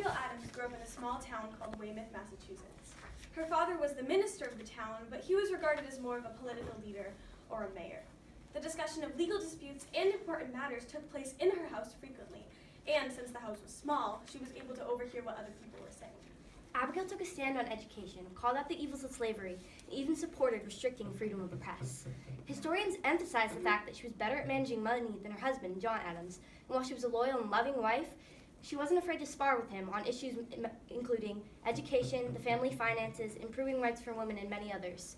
Abigail Adams grew up in a small town called Weymouth, Massachusetts. Her father was the minister of the town, but he was regarded as more of a political leader or a mayor. The discussion of legal disputes and important matters took place in her house frequently, and since the house was small, she was able to overhear what other people were saying. Abigail took a stand on education, called out the evils of slavery, and even supported restricting freedom of the press. Historians emphasize the fact that she was better at managing money than her husband, John Adams, and while she was a loyal and loving wife, she wasn't afraid to spar with him on issues including education, the family finances, improving rights for women, and many others.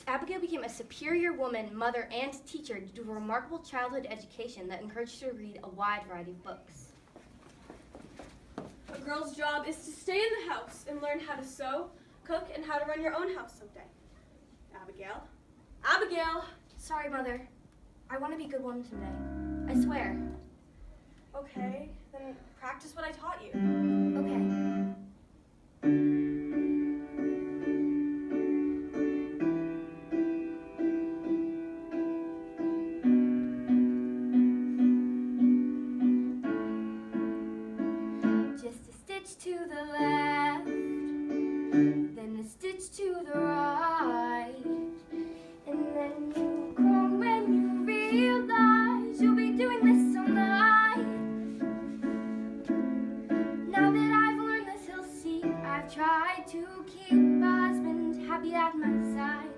Abigail became a superior woman, mother, and teacher due to a remarkable childhood education that encouraged her to read a wide variety of books. A girl's job is to stay in the house and learn how to sew, cook, and how to run your own house someday. Abigail? Abigail! Sorry, Mother. I want to be a good woman someday. I swear. Okay, then practice what I taught you. Okay. Just a stitch to the left, then a stitch to the right, and then you crawl when you realize you'll be doing this all night. Now that I've learned this, he'll see I've tried to keep my husband happy at my side.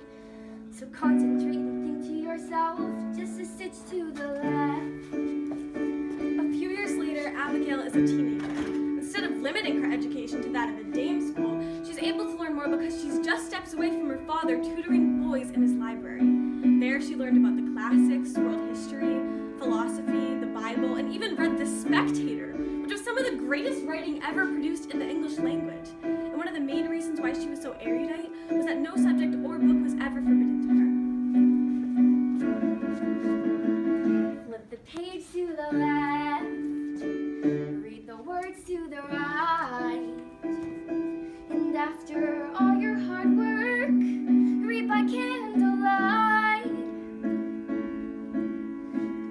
So concentrate and think to yourself, just a stitch to the left. A few years later, Abigail is a teenager. Instead of limiting her education to that of a dame school, she's able to learn more because she's just steps away from her father tutoring boys in his library. There she learned about the classics, world history, philosophy, the Bible, and even read The Spectator, which was some of the greatest writing ever produced in the English language. And one of the main reasons why she was so erudite was that no subject or book was ever forbidden to her. Flip the page to the left, read the words to the right, and after all your hard work, read by candlelight.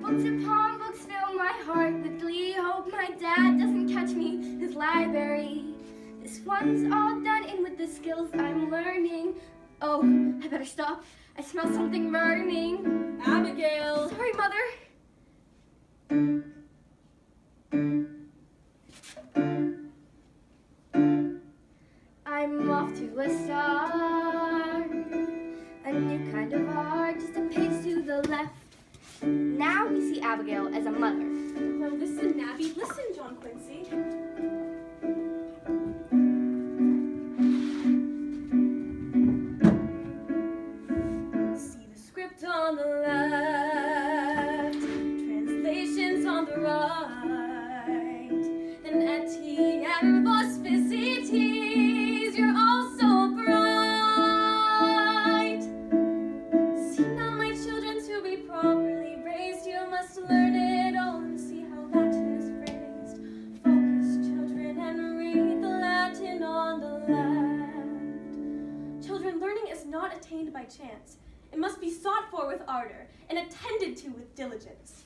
Books upon books fill my heart with glee. Hope my dad doesn't catch me in his library. This one's all done in with the skills I'm learning. Oh, I better stop. I smell something burning. Abigail! Sorry, Mother. I'm off to a start, a new kind of art, just a page to the left. Now we see Abigail as a mother. Now listen, Nabby. Listen, John Quincy. See the script on the left, translations on the right, and etienne vos visites, you're all so bright. See now, my children, to be properly raised, you must learn it all and see how Latin is phrased. Focus, children, and read the Latin on the left. Children, learning is not attained by chance. It must be sought for with ardor and attended to with diligence.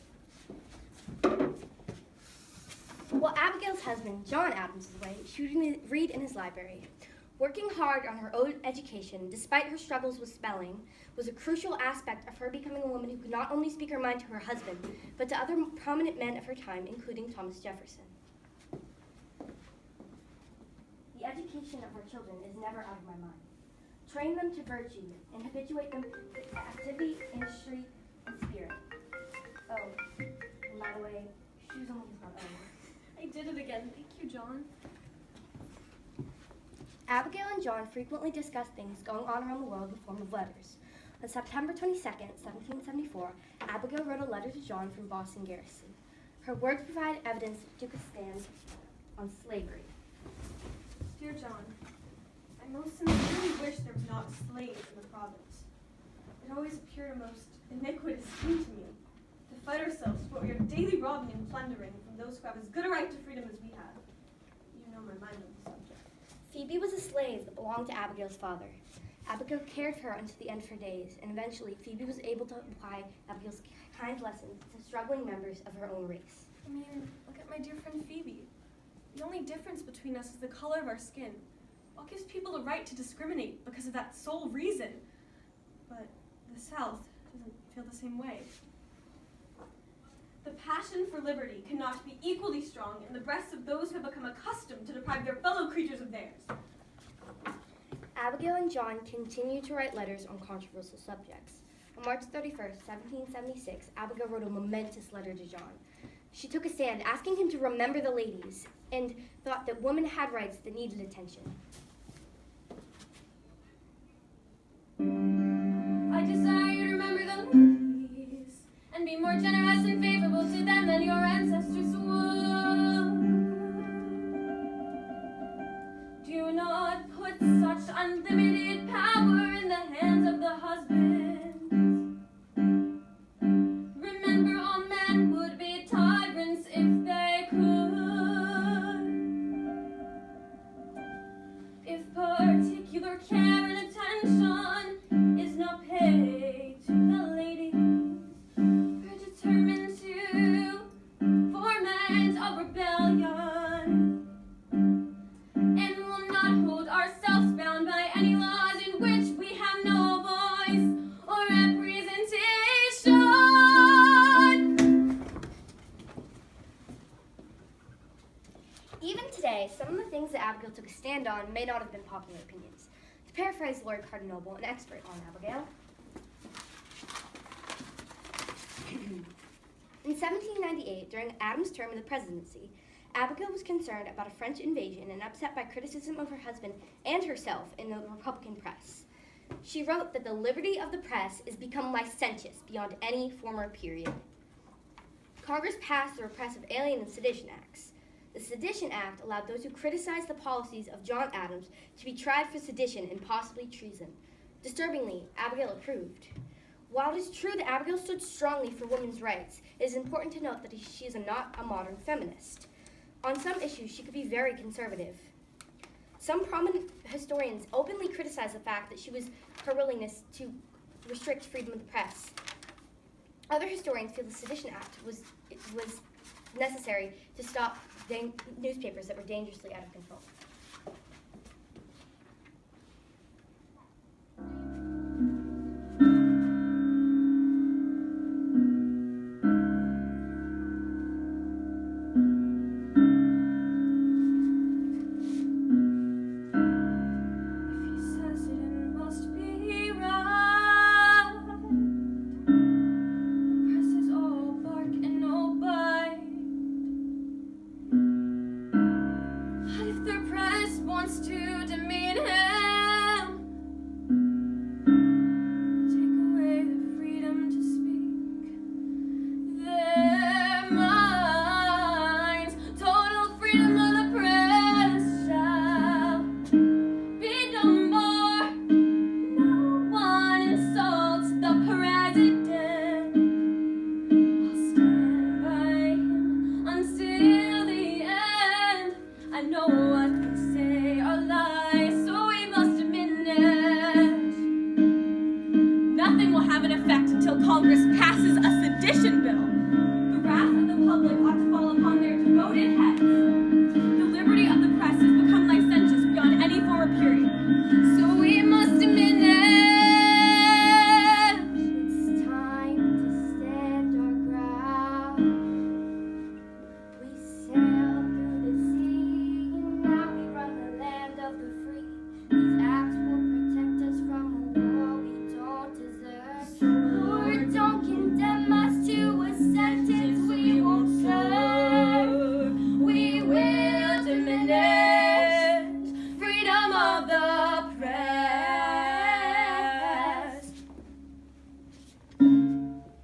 While Abigail's husband, John Adams, is away, she would read in his library. Working hard on her own education, despite her struggles with spelling, was a crucial aspect of her becoming a woman who could not only speak her mind to her husband, but to other prominent men of her time, including Thomas Jefferson. The education of our children is never out of my mind. Train them to virtue and habituate them to activity, industry, and spirit. Oh, and by the way, shoes almost not on. I did it again. Thank you, John. Abigail and John frequently discussed things going on around the world in the form of letters. On September 22nd, 1774, Abigail wrote a letter to John from Boston Garrison. Her words provide evidence that she could stand on slavery. Dear John, I most sincerely wish there was not a slave in the province. It always appeared a most iniquitous thing to me to fight ourselves for what we are daily robbing and plundering from those who have as good a right to freedom as we have. You know my mind on the subject. Phoebe was a slave that belonged to Abigail's father. Abigail cared for her until the end of her days, and eventually Phoebe was able to apply Abigail's kind lessons to struggling members of her own race. I mean, look at my dear friend Phoebe. The only difference between us is the color of our skin. What gives people the right to discriminate because of that sole reason? But the South doesn't feel the same way. The passion for liberty cannot be equally strong in the breasts of those who have become accustomed to deprive their fellow creatures of theirs. Abigail and John continued to write letters on controversial subjects. On March 31st, 1776, Abigail wrote a momentous letter to John. She took a stand, asking him to remember the ladies, and thought that women had rights that needed attention. I desire you to remember the ladies, and be more generous and favorable to them than your ancestors would. Do not put such unlimited power in the hands of the husband. Remember, all men would be tyrants if they could. If particular care and attention is not paid to the ladies, we're determined to foment a rebellion, and will not hold ourselves bound by any laws in which we have no voice or representation. Even today, some of the things that Abigail took a stand on may not have been popular opinions. To paraphrase Lord Cardinal, an expert on Abigail, in 1798, during Adams' term in the presidency, Abigail was concerned about a French invasion and upset by criticism of her husband and herself in the Republican press. She wrote that the liberty of the press is become licentious beyond any former period. Congress passed the Repressive Alien and Sedition Acts. The Sedition Act allowed those who criticized the policies of John Adams to be tried for sedition and possibly treason. Disturbingly, Abigail approved. While it is true that Abigail stood strongly for women's rights, it is important to note that she is not a modern feminist. On some issues, she could be very conservative. Some prominent historians openly criticize the fact that her willingness to restrict freedom of the press. Other historians feel the Sedition Act was necessary to stop newspapers that were dangerously out of control.